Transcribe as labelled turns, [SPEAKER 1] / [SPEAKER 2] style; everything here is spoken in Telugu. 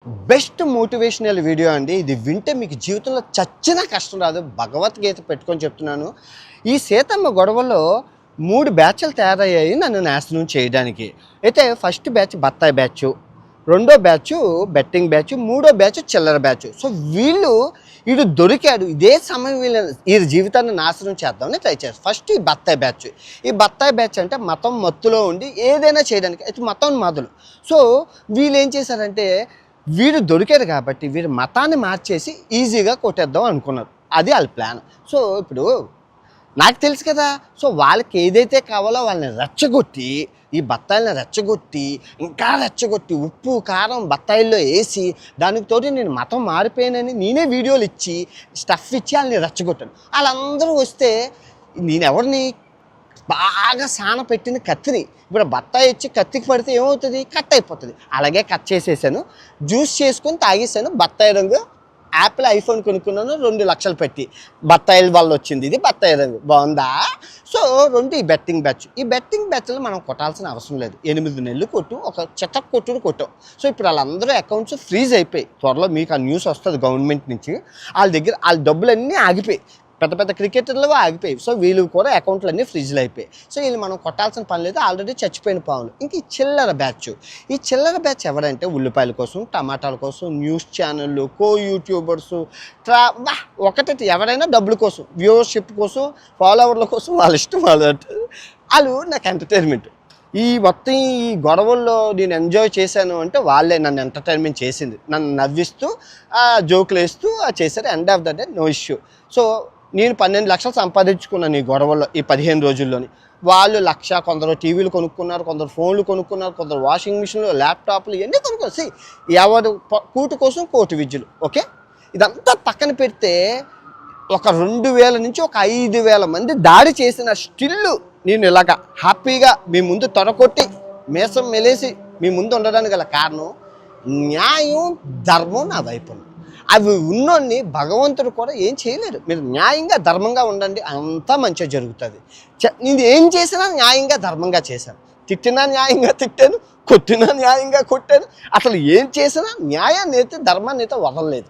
[SPEAKER 1] బెస్ట్ మోటివేషనల్ వీడియో అండి ఇది. వింటే మీకు జీవితంలో చచ్చిన కష్టం రాదు. భగవద్గీత పెట్టుకొని చెప్తున్నాను. ఈ సీతమ్మ గొడవలో 3 బ్యాచ్లు తయారయ్యాయి నన్ను నాశనం చేయడానికి. అయితే ఫస్ట్ బ్యాచ్ బత్తాయి బ్యాచ్, రెండో బ్యాచ్ బెట్టింగ్ బ్యాచ్, మూడో బ్యాచ్ చిల్లర బ్యాచ్. సో వీడు దొరికాడు, ఇదే సమయం ఈ జీవితాన్ని నాశనం చేద్దామని ట్రై చేస్తారు. ఫస్ట్ ఈ బత్తాయి బ్యాచ్. ఈ బత్తాయి బ్యాచ్ అంటే మతం మత్తులో ఉండి ఏదైనా చేయడానికి, అయితే మతం మొదలు. సో వీళ్ళు ఏం చేశారంటే, వీడు దొరికాడు కాబట్టి వీడు మతాన్ని మార్చేసి ఈజీగా కొట్టేద్దాం అనుకున్నారు. అది వాళ్ళ ప్లాన్. సో ఇప్పుడు నాకు తెలుసు కదా, సో వాళ్ళకి ఏదైతే కావాలో వాళ్ళని రెచ్చగొట్టి, ఈ బత్తాయిలను రెచ్చగొట్టి, ఇంకా రెచ్చగొట్టి ఉప్పు కారం బత్తాయిల్లో వేసి దానికి తోటి నేను మతం మారిపోయానని నేనే వీడియోలు ఇచ్చి స్టఫ్ ఇచ్చి వాళ్ళని రెచ్చగొట్టాను. వాళ్ళందరూ వస్తే నేనెవరిని బాగా సాన పెట్టిన కత్తిని, ఇప్పుడు బత్తాయి ఇచ్చి కత్తికి పడితే ఏమవుతుంది, కట్ అయిపోతుంది. అలాగే కట్ చేసేసాను, జ్యూస్ చేసుకొని తాగేసాను. బత్తాయి రంగు యాపిల్ ఐఫోన్ కొనుక్కున్నాను 2 లక్షలు పెట్టి. బత్తాయిల వల్ల వచ్చింది ఇది బత్తాయి రంగు. బాగుందా? సో ఈ బెట్టింగ్ బ్యాచ్. ఈ బెట్టింగ్ బ్యాచ్లో మనం కొట్టాల్సిన అవసరం లేదు. 8 నెలలు కొట్టు, ఒక చెత్త కొట్టుడు కొట్టాం. సో ఇప్పుడు వాళ్ళందరూ అకౌంట్స్ ఫ్రీజ్ అయిపోయి, త్వరలో మీకు ఆ న్యూస్ వస్తుంది గవర్నమెంట్ నుంచి. వాళ్ళ డబ్బులన్నీ ఆగిపోయి, పెద్ద పెద్ద క్రికెటర్లు ఆగిపోయి. సో వీళ్ళు కూడా అకౌంట్లు అన్నీ ఫ్రిడ్జ్లు అయిపోయి. సో వీళ్ళు మనం కొట్టాల్సిన పని లేదు, ఆల్రెడీ చచ్చిపోయిన పావులు. ఇంక ఈ చిల్లర బ్యాచ్. ఈ చిల్లర బ్యాచ్ ఎవరంటే ఉల్లిపాయల కోసం, టమాటాల కోసం, న్యూస్ ఛానళ్ళు, యూట్యూబర్స్, ఒకటి ఎవరైనా డబ్బుల కోసం, వ్యూవర్షిప్ కోసం, ఫాలోవర్ల కోసం, వాళ్ళ ఇష్టం వాళ్ళు నాకు ఎంటర్టైన్మెంట్. ఈ మొత్తం ఈ గొడవల్లో నేను ఎంజాయ్ చేశాను అంటే వాళ్ళే నన్ను ఎంటర్టైన్మెంట్ చేసింది. నన్ను నవ్విస్తూ జోకులు వేస్తూ చేశారు. End of the day no issue. So నేను 12 లక్షలు సంపాదించుకున్నాను ఈ గొడవల్లో ఈ 15 రోజుల్లోని. వాళ్ళు 1,00,000, కొందరు టీవీలు కొనుక్కున్నారు, కొందరు ఫోన్లు కొనుక్కున్నారు, కొందరు వాషింగ్ మిషన్లు, ల్యాప్టాప్లు ఇవన్నీ కొనుక్కోసి ఎవరు కూటు కోసం కోటి విద్యలు. ఓకే, ఇదంతా పక్కన పెడితే ఒక 2,000 నుంచి ఒక 5,000 మంది దాడి చేసిన స్టిల్లు నేను ఇలాగా హ్యాపీగా మీ ముందు తొడకొట్టి మేసం మెలేసి మీ ముందు ఉండడానికి గల కారణం న్యాయం, ధర్మం నా వైపు. అవి ఉన్నోన్ని భగవంతుడు కూడా ఏం చేయలేరు. మీరు న్యాయంగా ధర్మంగా ఉండండి, అంతా మంచిగా జరుగుతుంది. నేను ఏం చేసినా న్యాయంగా ధర్మంగా చేశాను. తిట్టినా న్యాయంగా తిట్టాను, కొట్టినా న్యాయంగా కొట్టాను. అసలు ఏం చేసినా న్యాయాన్ని అయితే ధర్మాన్ని అయితే వదలలేదు.